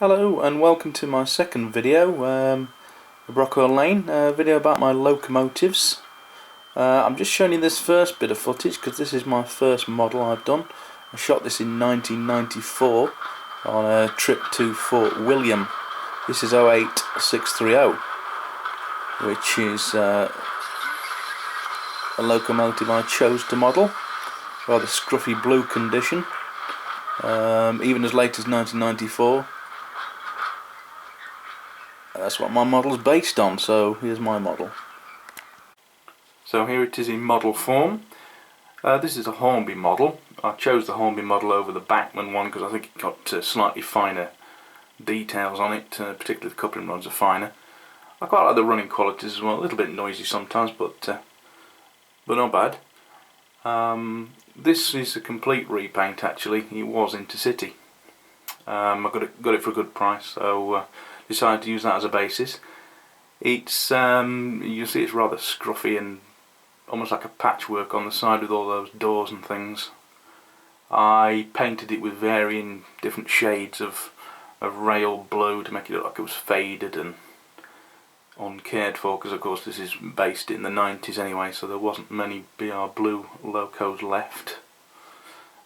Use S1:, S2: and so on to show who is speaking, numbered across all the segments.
S1: Hello and welcome to my second video, the Brockwell Lane video about my locomotives. I'm just showing you this first bit of footage because this is my first model I've done. I shot this in 1994 on a trip to Fort William. This is 08630, which is a locomotive I chose to model. Rather scruffy blue condition, even as late as 1994. That's what my model is based on, so here's my model. So here it is in model form. This is a Hornby model. I chose the Hornby model over the Bachmann one because I think it got slightly finer details on it, particularly the coupling rods are finer. I quite like the running qualities as well, a little bit noisy sometimes, but not bad. This is a complete repaint actually. It was Intercity. I got it for a good price, so decided to use that as a basis. It's you see it's rather scruffy and almost like a patchwork on the side with all those doors and things. I painted it with varying different shades of rail blue to make it look like it was faded and uncared for, because of course this is based in the 90s anyway, so there wasn't many BR blue locos left.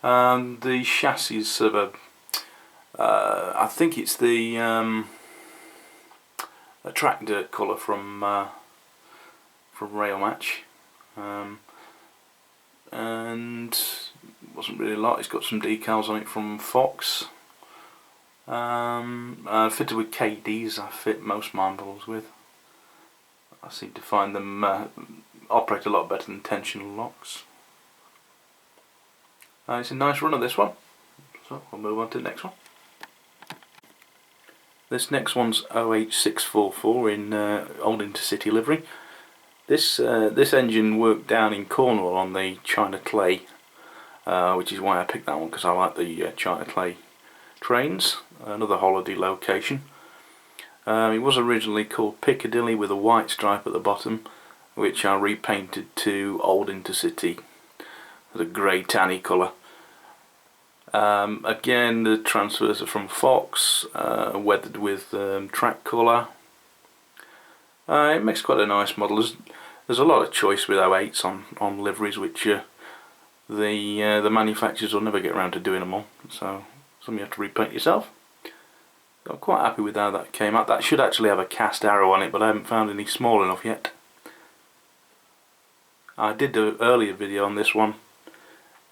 S1: The chassis is sort of I think it's the a track dirt colour from Rail Match, and wasn't really a lot. It's got some decals on it from Fox. Fitted with KDs. I fit most of my models with. I seem to find them operate a lot better than tensional locks. It's a nice run of this one, so we'll move on to the next one. This next one's 08644 in old Intercity livery. This engine worked down in Cornwall on the China Clay, which is why I picked that one, because I like the China Clay trains. Another holiday location. It was originally called Piccadilly with a white stripe at the bottom, which I repainted to old Intercity as a grey tanny colour. Again, the transfers are from Fox, weathered with track colour. It makes quite a nice model. There's a lot of choice with 08s on liveries, which the manufacturers will never get around to doing them all, so some you have to repaint yourself. I'm quite happy with how that came out. That should actually have a cast arrow on it, but I haven't found any small enough yet. I did do an earlier video on this one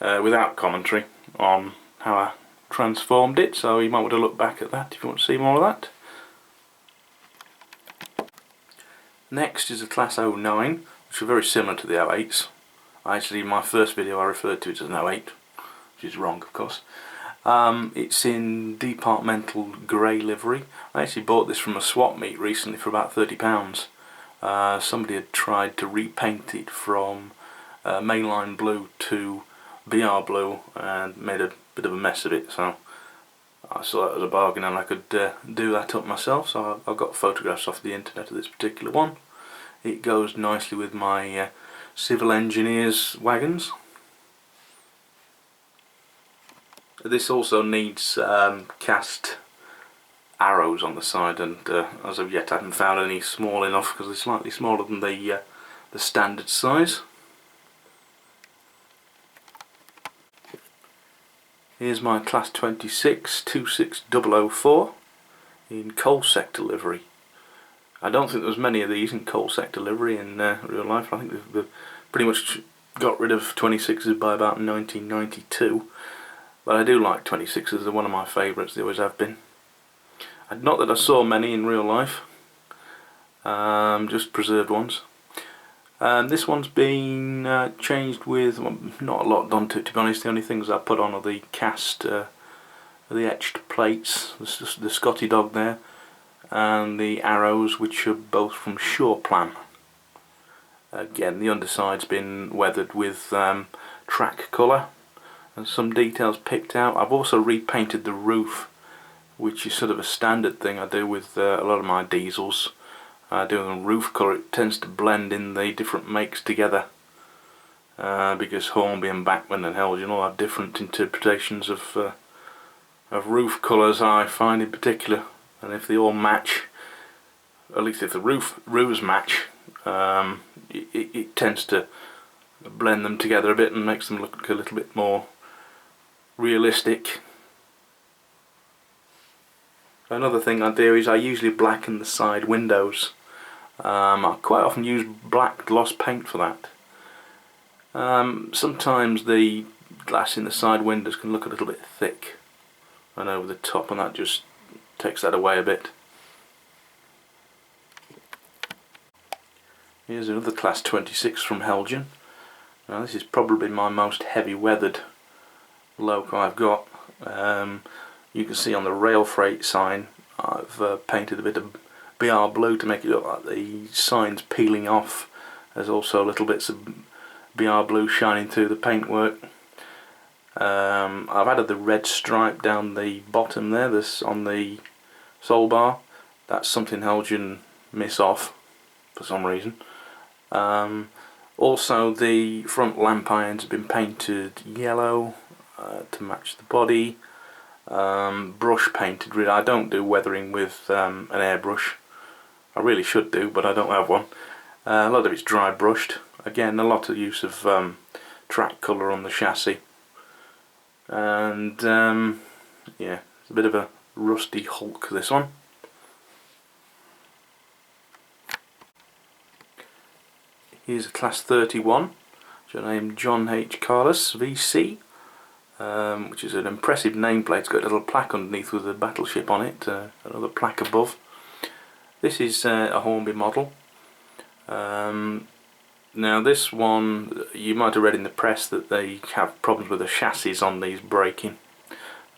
S1: without commentary on how I transformed it, so you might want to look back at that if you want to see more of that. Next is a Class 09, which are very similar to the 08s. Actually, in my first video I referred to it as an 08, which is wrong of course. It's in departmental grey livery. I actually bought this from a swap meet recently for about £30. Somebody had tried to repaint it from mainline blue to BR blue and made a bit of a mess of it, so I saw that as a bargain and I could do that up myself, so I've got photographs off the internet of this particular one. It goes nicely with my civil engineers wagons. This also needs cast arrows on the side, and as of yet I haven't found any small enough because they're slightly smaller than the standard size. Here's my Class 26 26004 in coal sector livery. I don't think there was many of these in coal sector livery in real life. I think they've pretty much got rid of 26s by about 1992. But I do like 26s, they're one of my favourites, they always have been. Not that I saw many in real life, just preserved ones. This one's been changed with, well, not a lot done to it, to be honest. The only things I put on are the cast, the etched plates, the Scotty dog there, and the arrows, which are both from Shawplan. Again, the underside's been weathered with track colour and some details picked out. I've also repainted the roof, which is sort of a standard thing I do with a lot of my diesels. I do them roof colour. It tends to blend in the different makes together, because Hornby and Bachmann and Heljan all have different interpretations of roof colours, I find in particular. and if they all match, at least if the roofs match, it tends to blend them together a bit and makes them look a little bit more realistic. Another thing I do is I usually blacken the side windows. I quite often use black gloss paint for that. Sometimes the glass in the side windows can look a little bit thick and over the top, and that just takes that away a bit. Here's another Class 26 from Heljan. Now this is probably my most heavy weathered Loco I've got. You can see on the rail freight sign I've painted a bit of BR blue to make it look like the sign's peeling off. There's also little bits of BR blue shining through the paintwork. I've added the red stripe down the bottom there, this on the sole bar. That's something Heljan miss off for some reason. Also the front lamp irons have been painted yellow to match the body. Brush painted. I don't do weathering with an airbrush. I really should do, but I don't have one. A lot of it's dry brushed. Again, a lot of use of track colour on the chassis. And yeah, it's a bit of a rusty hulk, this one. Here's a Class 31, which I named John H. Carlos VC, which is an impressive nameplate. It's got a little plaque underneath with a battleship on it, another plaque above. This is a Hornby model. Now this one, you might have read in the press that they have problems with the chassis on these breaking.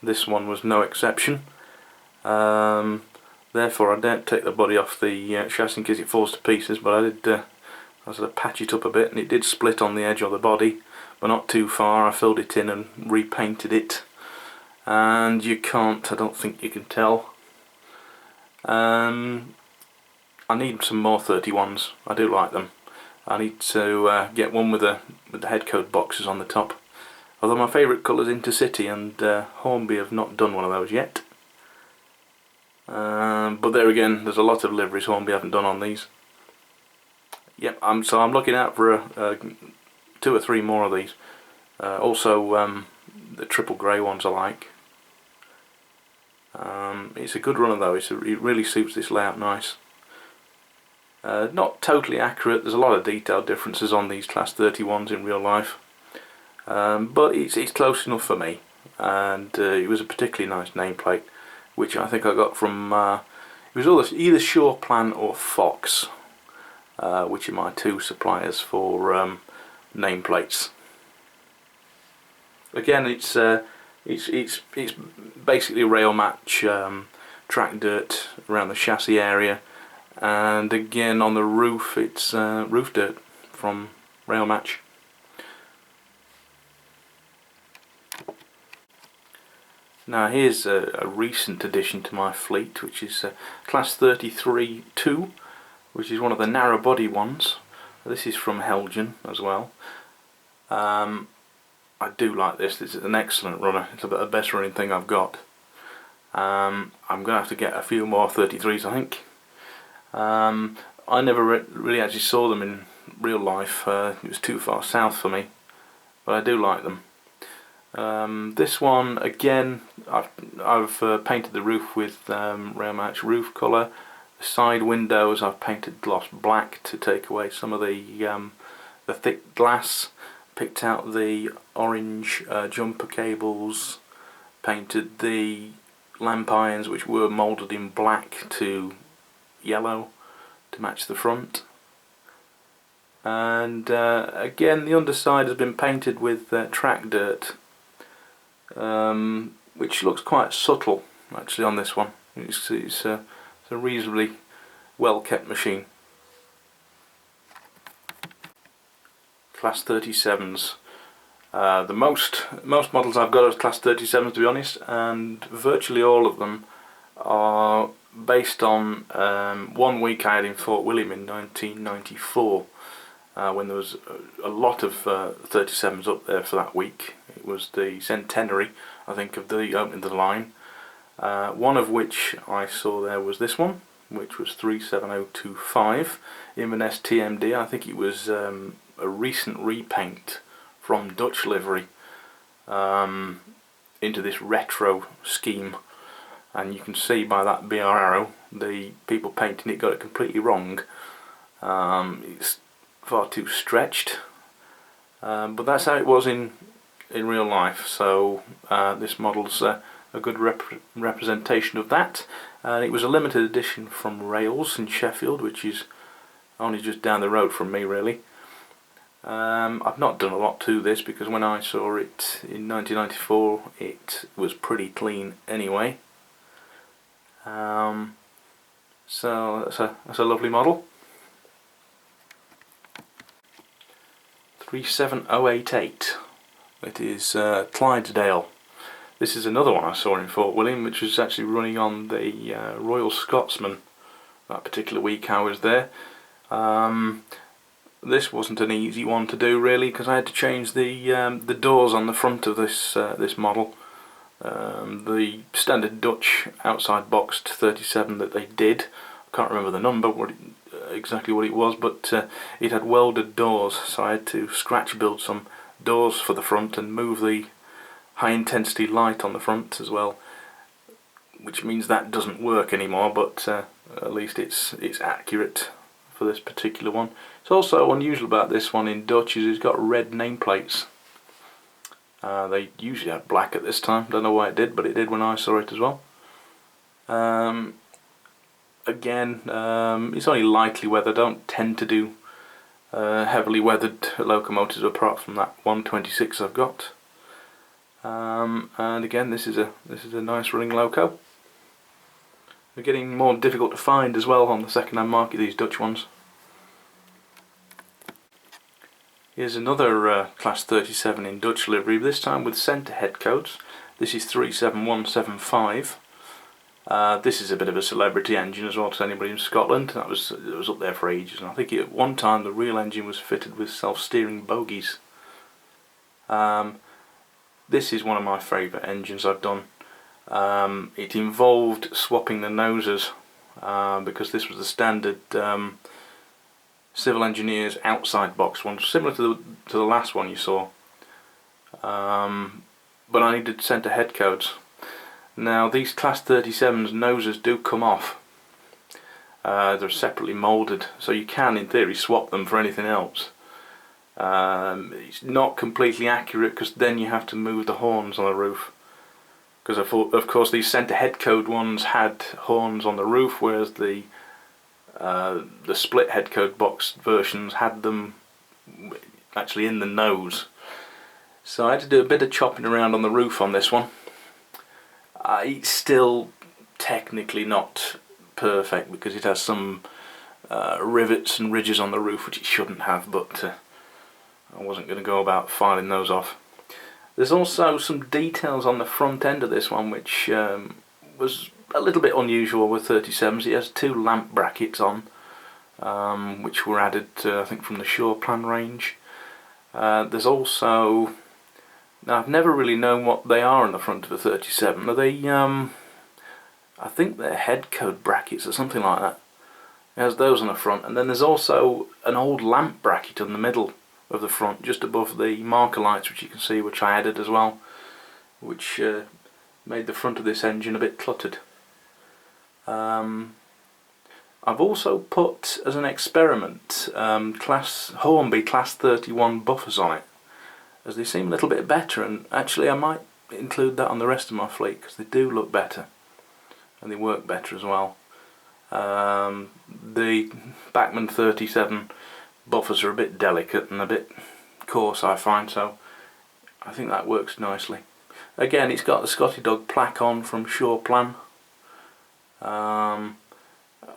S1: This one was no exception. Therefore I don't take the body off the chassis in case it falls to pieces, but I did I sort of patch it up a bit, and it did split on the edge of the body, but not too far. I filled it in and repainted it, and you can't, I don't think you can tell. I need some more 31s. I do like them. I need to get one with the head code boxes on the top. Although my favourite colour is Intercity, and Hornby have not done one of those yet. But there again, there's a lot of liveries Hornby haven't done on these. Yep, so I'm looking out for 2 or 3 more of these. Also, the triple grey ones I like. It's a good runner though. It really suits this layout nice. Not totally accurate. There's a lot of detail differences on these Class 31s in real life, but it's close enough for me. And it was a particularly nice nameplate, which I think I got from it was either Shawplan or Fox. Which are my 2 suppliers for nameplates. Again, it's basically rail match track dirt around the chassis area, and again on the roof it's roof dirt from rail match. Now here's a recent addition to my fleet, which is Class 33-2. Which is one of the narrow body ones. This is from Heljan as well. I do like this. This is an excellent runner. It's about the best running thing I've got. I'm going to have to get a few more 33s, I think. I never really actually saw them in real life. It was too far south for me, but I do like them. This one again, I've painted the roof with rail match roof colour. The side windows I've painted gloss black to take away some of the thick glass. Picked out the orange jumper cables. Painted the lamp irons, which were moulded in black to yellow to match the front. And again, the underside has been painted with track dirt, which looks quite subtle actually on this one. It's a reasonably well kept machine. Class 37s. The most models I've got are Class 37s, to be honest, and virtually all of them are based on one week I had in Fort William in 1994, when there was a lot of 37s up there for that week. It was the centenary, I think, of the opening of the line. One of which I saw there was this one, which was 37025 Inverness T.M.D. I think it was a recent repaint from Dutch livery into this retro scheme, and you can see by that BR arrow the people painting it got it completely wrong. It's far too stretched, but that's how it was in real life, so this model's a good representation of that. And it was a limited edition from Rails in Sheffield, which is only just down the road from me really. I've not done a lot to this because when I saw it in 1994 it was pretty clean anyway. So that's a lovely model. 37088. It is Clydesdale. This is another one I saw in Fort William, which was actually running on the Royal Scotsman that particular week I was there. This wasn't an easy one to do really, because I had to change the doors on the front of this model. The standard Dutch outside boxed 37 that they did, I can't remember the number, exactly what it was, but it had welded doors, so I had to scratch build some doors for the front and move the high intensity light on the front as well, which means that doesn't work anymore, but at least it's accurate for this particular one. It's also unusual about this one in Dutch is it's got red nameplates. They usually had black at this time, don't know why it did, but it did when I saw it as well. Again, it's only lightly weathered. I don't tend to do heavily weathered locomotives apart from that 126 I've got. And again, this is a nice running loco. They're getting more difficult to find as well on the second-hand market, these Dutch ones. Here's another Class 37 in Dutch livery, this time with centre head codes. This is 37175. This is a bit of a celebrity engine as well to anybody in Scotland. It was up there for ages, and I think at one time the real engine was fitted with self-steering bogies. This is one of my favourite engines I've done. It involved swapping the noses because this was the standard Civil Engineers outside box one, similar to the last one you saw. But I needed centre head codes. Now these Class 37's noses do come off. They're separately moulded, so you can in theory swap them for anything else. It's not completely accurate because then you have to move the horns on the roof. Because of course these centre head code ones had horns on the roof, whereas the split head code box versions had them actually in the nose. So I had to do a bit of chopping around on the roof on this one. It's still technically not perfect because it has some rivets and ridges on the roof which it shouldn't have, but I wasn't going to go about filing those off. There's also some details on the front end of this one which was a little bit unusual with 37s. It has two lamp brackets on, which were added I think from the Shore Plan range. There's also, now I've never really known what they are on the front of a 37. Are they, I think they're head code brackets or something like that. It has those on the front, and then there's also an old lamp bracket in the middle of the front, just above the marker lights, which you can see, which I added as well, which made the front of this engine a bit cluttered. I've also put, as an experiment, Hornby Class 31 buffers on it, as they seem a little bit better, and actually I might include that on the rest of my fleet because they do look better and they work better as well. The Bachmann 37 buffers are a bit delicate and a bit coarse, I find, so I think that works nicely. Again, it's got the Scotty Dog plaque on from Shore Plan. And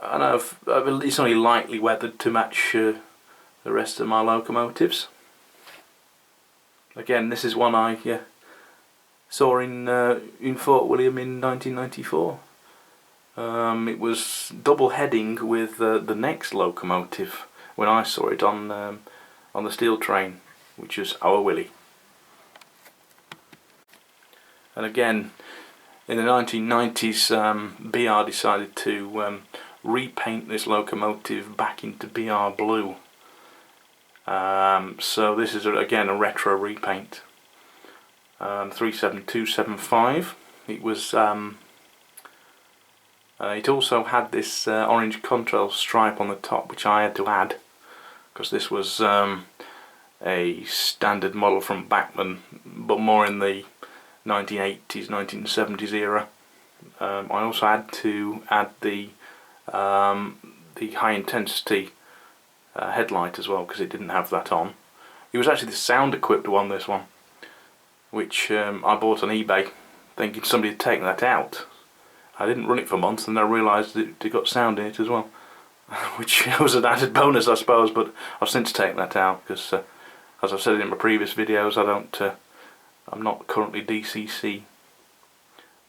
S1: it's only lightly weathered to match the rest of my locomotives. Again, this is one I saw in Fort William in 1994. It was double heading with the next locomotive when I saw it on the steel train, which is our Willie. And again, in the 1990s, BR decided to repaint this locomotive back into BR blue. So this is again a retro repaint. 37275. It was. It also had this orange contrail stripe on the top, which I had to add because this was a standard model from Bachmann, but more in the 1980s, 1970s era. I also had to add the high intensity headlight as well because it didn't have that on. It was actually the sound equipped one, this one, which I bought on eBay thinking somebody had taken that out. I didn't run it for months and then I realised that it got sound in it as well, which was an added bonus I suppose, but I've since taken that out because as I've said in my previous videos, I'm not currently DCC.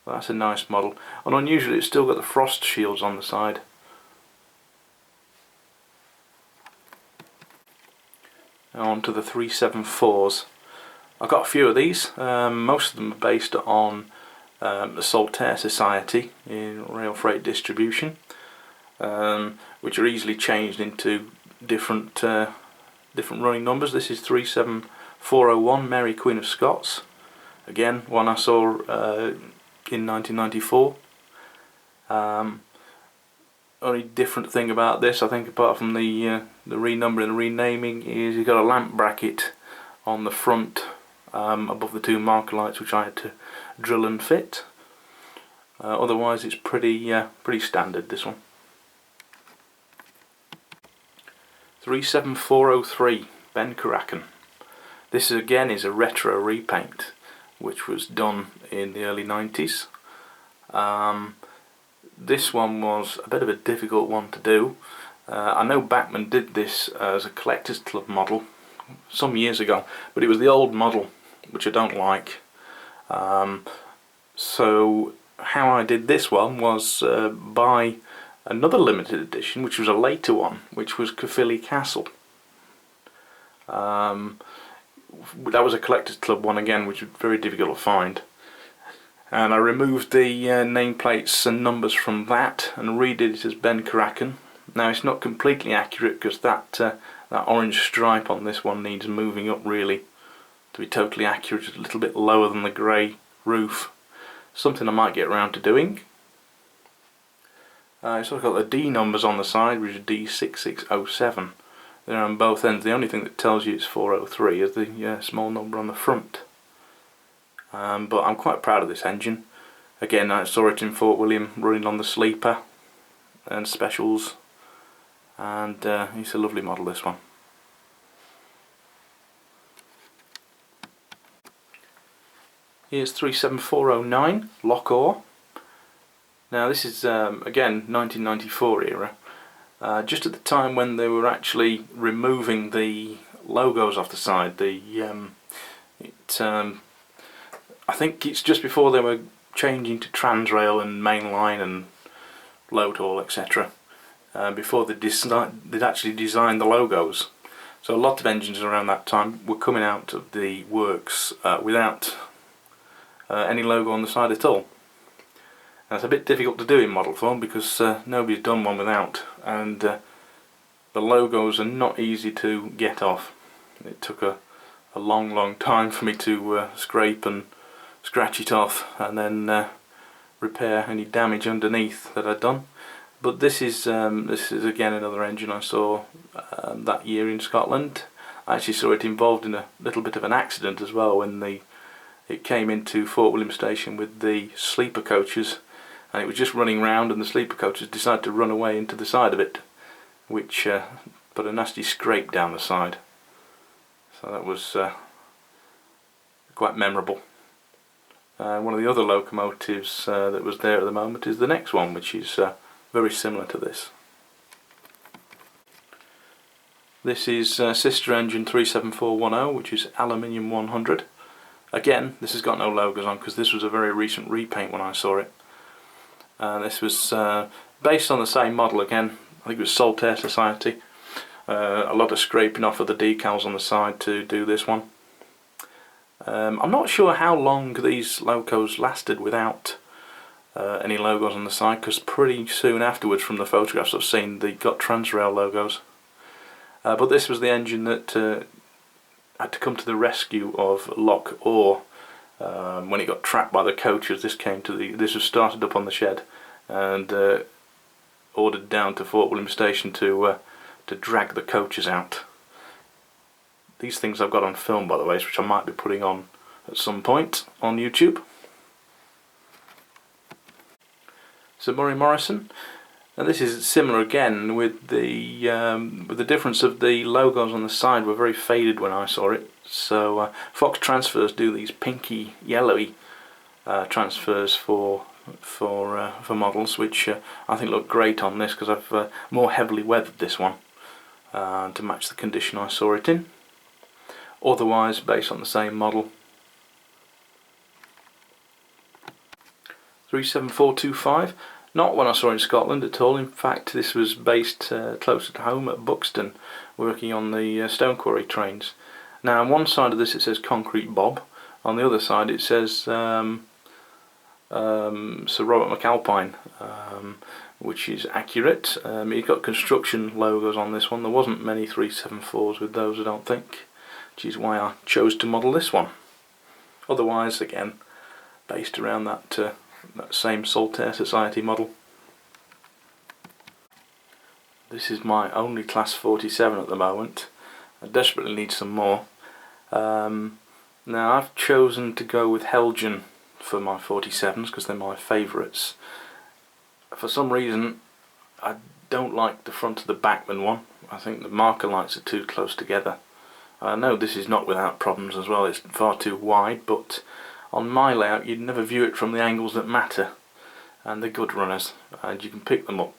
S1: But that's a nice model, and unusually it's still got the frost shields on the side. Now on to the 374s. I've got a few of these. Most of them are based on the Saltaire Society in rail freight distribution, which are easily changed into different running numbers. This is 37401 Mary Queen of Scots. Again, one I saw in 1994. Only different thing about this, I think, apart from the renumbering and renaming, is you've got a lamp bracket on the front above the two marker lights, which I had to drill and fit. Otherwise, it's pretty standard, this one. 37403 Ben Caracan. This again is a retro repaint, which was done in the early 90s. This one was a bit of a difficult one to do. I know Bachmann did this as a collector's club model some years ago, but it was the old model, which I don't like. So how I did this one was buy another limited edition, which was a later one, which was Caerphilly Castle. That was a collector's club one again, which was very difficult to find. And I removed the nameplates and numbers from that and redid it as Ben Caracan. Now it's not completely accurate because that orange stripe on this one needs moving up really to be totally accurate. It's a little bit lower than the grey roof. Something I might get around to doing. It's also got the D numbers on the side, which is D6607. They're on both ends. The only thing that tells you it's 403 is the small number on the front. But I'm quite proud of this engine. Again, I saw it in Fort William running on the sleeper and specials, and it's a lovely model, this one. Here's 37409 Loco. Now this is again 1994 era, just at the time when they were actually removing the logos off the side. I think it's just before they were changing to Transrail and Mainline and Loadhaul, etc. Before they'd actually designed the logos. So a lot of engines around that time were coming out of the works without any logo on the side at all. And it's a bit difficult to do in model form because nobody's done one without, and the logos are not easy to get off. It took a long time for me to scrape and scratch it off and then repair any damage underneath that I'd done. But this is again another engine I saw that year in Scotland. I actually saw it involved in a little bit of an accident as well when it came into Fort William Station with the sleeper coaches, and it was just running round and the sleeper coaches decided to run away into the side of it, which put a nasty scrape down the side. So that was quite memorable. One of the other locomotives that was there at the moment is the next one, which is very similar to this. This is sister engine 37410, which is aluminium 100. Again, this has got no logos on because this was a very recent repaint when I saw it. This was based on the same model again. I think it was Saltaire Society. A lot of scraping off of the decals on the side to do this one. I'm not sure how long these locos lasted without any logos on the side, because pretty soon afterwards from the photographs I've seen they got Transrail logos. But this was the engine that had to come to the rescue of Loco when it got trapped by the coaches. This was started up on the shed and ordered down to Fort William Station to drag the coaches out. These things I've got on film, by the way, which I might be putting on at some point on YouTube. So Murray Morrison, and this is similar again with the difference of the logos on the side were very faded when I saw it. So Fox Transfers do these pinky yellowy transfers for models, which I think look great on this, because I've more heavily weathered this one to match the condition I saw it in. Otherwise, based on the same model. 37425, not one I saw in Scotland at all. In fact, this was based closer to home at Buxton, working on the stone quarry trains. Now on one side of this it says Concrete Bob, on the other side it says Sir Robert McAlpine, which is accurate. He's got construction logos on this one. There wasn't many 374s with those, I don't think, which is why I chose to model this one. Otherwise, again, based around that same Saltaire Society model. This is my only Class 47 at the moment. I desperately need some more. Now I've chosen to go with Heljan for my 47s because they're my favourites. For some reason I don't like the front of the Bachmann one. I think the marker lights are too close together. I know this is not without problems as well, it's far too wide, but on my layout you'd never view it from the angles that matter, and they're good runners and you can pick them up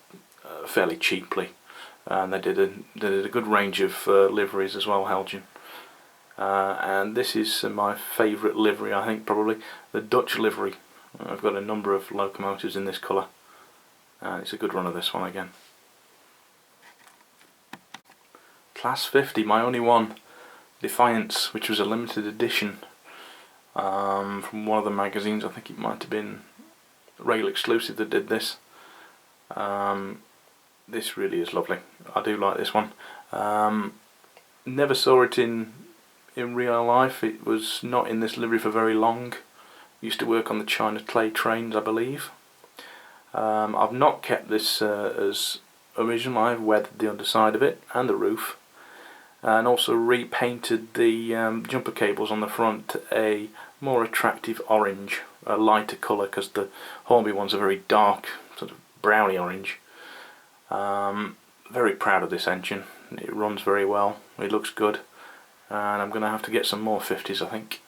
S1: fairly cheaply, and they did a good range of liveries as well, Heljan. And this is my favourite livery, I think, probably the Dutch livery. I've got a number of locomotives in this colour, and it's a good runner, this one again. Class 50, my only one, Defiance, which was a limited edition from one of the magazines. I think it might have been Rail Exclusive that did this. This really is lovely. I do like this one. Never saw it in real life. It was not in this livery for very long. Used to work on the China clay trains, I believe. I've not kept this as original. I've weathered the underside of it and the roof, and also repainted the jumper cables on the front a more attractive orange, a lighter colour, because the Hornby ones are very dark, sort of browny orange. Very proud of this engine. It runs very well, it looks good, and I'm going to have to get some more 50s, I think.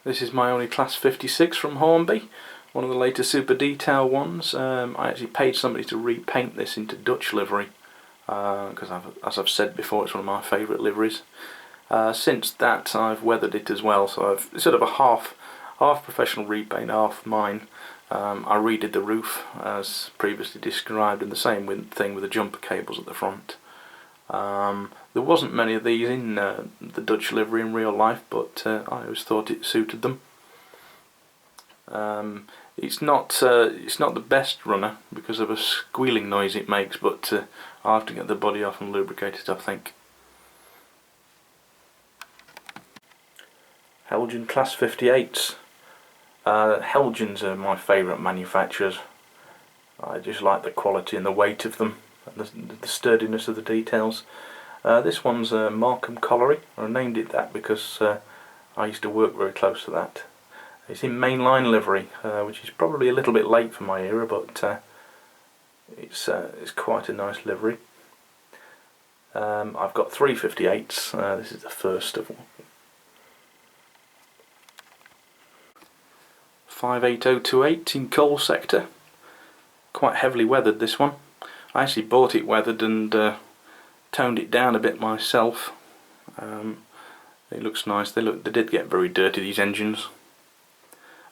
S1: This is my only Class 56 from Hornby, one of the later super detail ones. I actually paid somebody to repaint this into Dutch livery, because as I've said before, it's one of my favourite liveries. Since that I've weathered it as well, so I've sort of a half professional repaint, half mine. I redid the roof as previously described, and the same thing with the jumper cables at the front. There wasn't many of these in the Dutch livery in real life, but I always thought it suited them. It's not the best runner because of a squealing noise it makes, but I'll have to get the body off and lubricate it, I think. Heljan Class 58s. Heljan's are my favourite manufacturers. I just like the quality and the weight of them, and the sturdiness of the details. This one's Markham Colliery. I named it that because I used to work very close to that. It's in mainline livery, which is probably a little bit late for my era, but it's quite a nice livery. I've got 3 58s. This is the first of them. 58028 in coal sector. Quite heavily weathered, this one. I actually bought it weathered and toned it down a bit myself. It looks nice. They did get very dirty, these engines.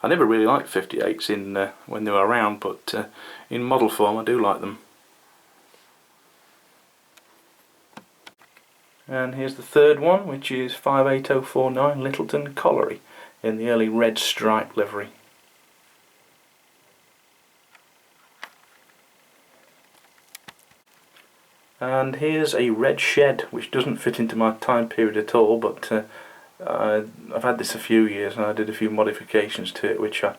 S1: I never really liked 58s in when they were around, but in model form I do like them. And here's the third one, which is 58049 Littleton Colliery in the early red stripe livery. And here's a red shed, which doesn't fit into my time period at all, but I've had this a few years and I did a few modifications to it which I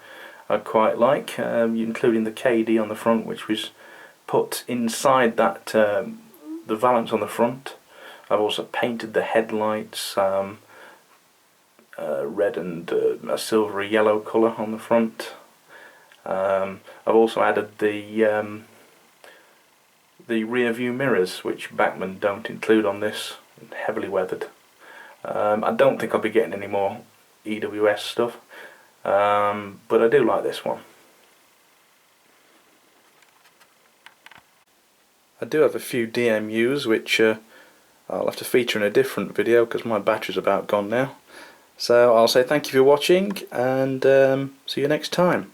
S1: quite like, including the KD on the front, which was put inside that the valance on the front. I've also painted the headlights red and a silvery yellow colour on the front. I've also added the rear view mirrors, which Bachmann don't include on this, heavily weathered. I don't think I'll be getting any more EWS stuff, but I do like this one. I do have a few DMUs which I'll have to feature in a different video because my battery's about gone now. So I'll say thank you for watching and see you next time.